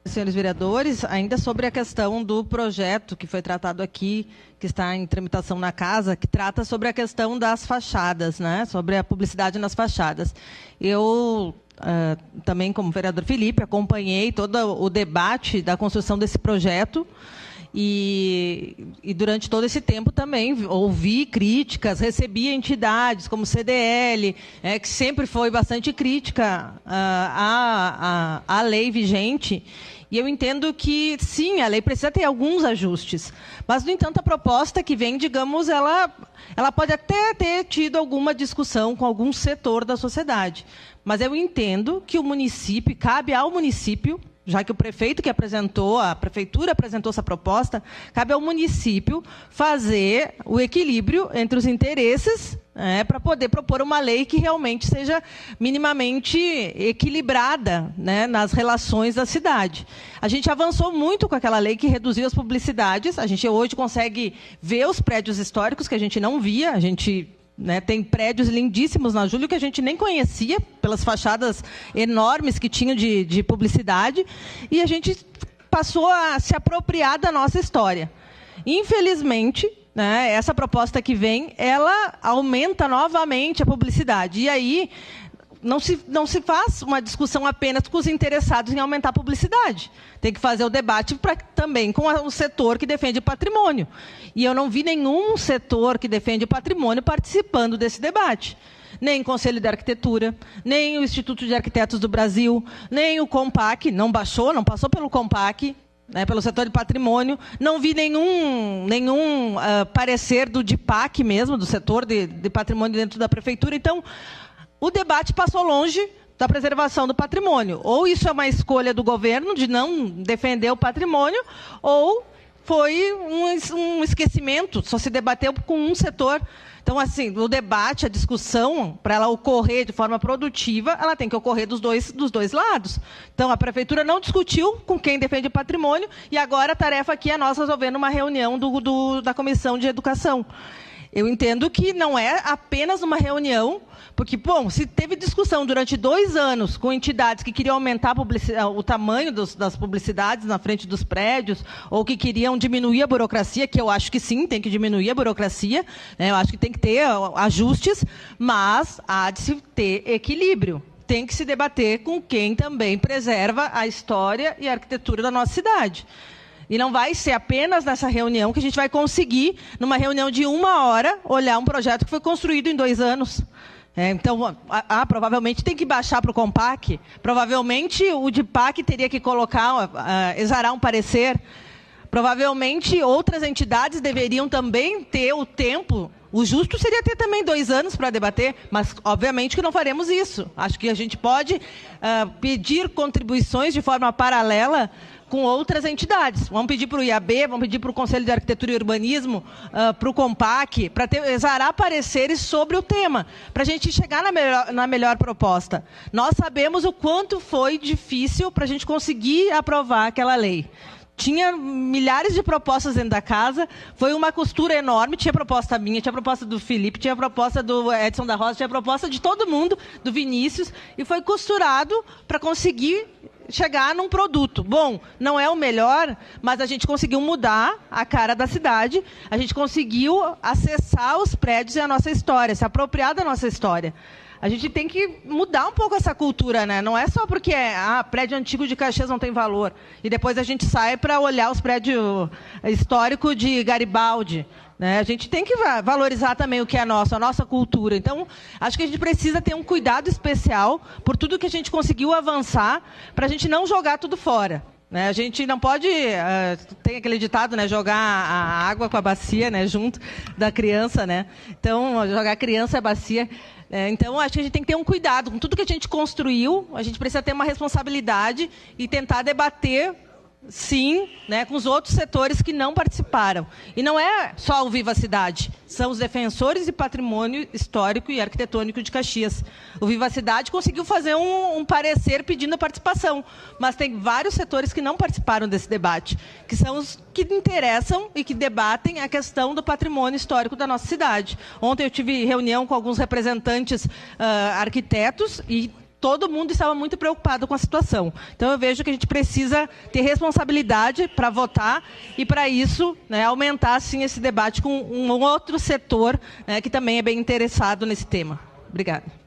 Senhores vereadores, ainda sobre a questão do projeto que foi tratado aqui, que está em tramitação na casa, que trata sobre a questão das fachadas, né? Sobre a publicidade nas fachadas. Eu, também, como vereador Felipe, acompanhei todo o debate da construção desse projeto. E durante todo esse tempo também ouvi críticas, recebi entidades como o CDL, que sempre foi bastante crítica à lei vigente. E eu entendo que, sim, a lei precisa ter alguns ajustes. Mas, no entanto, a proposta que vem, digamos, ela pode até ter tido alguma discussão com algum setor da sociedade. Mas eu entendo que o município, cabe ao município, já que o prefeito que apresentou, a prefeitura apresentou essa proposta, cabe ao município fazer o equilíbrio entre os interesses, para poder propor uma lei que realmente seja minimamente equilibrada, né, nas relações da cidade. A gente avançou muito com aquela lei que reduziu as publicidades. A gente hoje consegue ver os prédios históricos que a gente não via. A gente tem prédios lindíssimos na Júlio que a gente nem conhecia, pelas fachadas enormes que tinham de publicidade, e a gente passou a se apropriar da nossa história. Infelizmente, essa proposta que vem, ela aumenta novamente a publicidade. E aí não se faz uma discussão apenas com os interessados em aumentar a publicidade. Tem que fazer o debate também com o setor que defende patrimônio. E eu não vi nenhum setor que defende patrimônio participando desse debate. Nem o Conselho de Arquitetura, nem o Instituto de Arquitetos do Brasil, nem o COMPAC, não passou pelo COMPAC, pelo setor de patrimônio. Não vi nenhum parecer do DIPAC mesmo, do setor de patrimônio dentro da prefeitura. Então, o debate passou longe da preservação do patrimônio. Ou isso é uma escolha do governo de não defender o patrimônio, ou foi um esquecimento, só se debateu com um setor. Então, assim, o debate, a discussão, para ela ocorrer de forma produtiva, ela tem que ocorrer dos dois lados. Então, a prefeitura não discutiu com quem defende o patrimônio, e agora a tarefa aqui é nós resolver numa reunião da Comissão de Educação. Eu entendo que não é apenas uma reunião, porque, bom, se teve discussão durante 2 anos com entidades que queriam aumentar o tamanho das publicidades na frente dos prédios, ou que queriam diminuir a burocracia, que eu acho que sim, tem que diminuir a burocracia, eu acho que tem que ter ajustes, mas há de se ter equilíbrio. Tem que se debater com quem também preserva a história e a arquitetura da nossa cidade. E não vai ser apenas nessa reunião que a gente vai conseguir, numa reunião de 1 hora, olhar um projeto que foi construído em 2 anos. Então, provavelmente tem que baixar para o COMPAC, provavelmente o DIPAC teria que exarar um parecer, provavelmente outras entidades deveriam também ter o tempo. O justo seria ter também 2 anos para debater, mas, obviamente, que não faremos isso. Acho que a gente pode pedir contribuições de forma paralela com outras entidades. Vamos pedir para o IAB, vamos pedir para o Conselho de Arquitetura e Urbanismo, para o COMPAC, para exarar pareceres sobre o tema, para a gente chegar na melhor proposta. Nós sabemos o quanto foi difícil para a gente conseguir aprovar aquela lei. Tinha milhares de propostas dentro da casa, foi uma costura enorme, tinha proposta minha, tinha proposta do Felipe, tinha proposta do Edson da Rosa, tinha proposta de todo mundo, do Vinícius, e foi costurado para conseguir chegar num produto. Bom, não é o melhor, mas a gente conseguiu mudar a cara da cidade, a gente conseguiu acessar os prédios e a nossa história, se apropriar da nossa história. A gente tem que mudar um pouco essa cultura, né? Não é só porque prédio antigo de Caxias não tem valor. E depois a gente sai para olhar os prédios históricos de Garibaldi, né? A gente tem que valorizar também o que é nosso, a nossa cultura. Então, acho que a gente precisa ter um cuidado especial por tudo que a gente conseguiu avançar, para a gente não jogar tudo fora. A gente não pode, tem aquele ditado, né, jogar a água com a bacia, né, junto da criança, né? Então, jogar a criança e a bacia. Então, acho que a gente tem que ter um cuidado com tudo que a gente construiu. A gente precisa ter uma responsabilidade e tentar debater, sim, né, com os outros setores que não participaram. E não é só o Viva Cidade, são os defensores de patrimônio histórico e arquitetônico de Caxias. O Viva Cidade conseguiu fazer um parecer pedindo a participação, mas tem vários setores que não participaram desse debate, que são os que interessam e que debatem a questão do patrimônio histórico da nossa cidade. Ontem eu tive reunião com alguns representantes arquitetos e todo mundo estava muito preocupado com a situação. Então, eu vejo que a gente precisa ter responsabilidade para votar e, para isso, né, aumentar, sim, esse debate com um outro setor, né, que também é bem interessado nesse tema. Obrigada.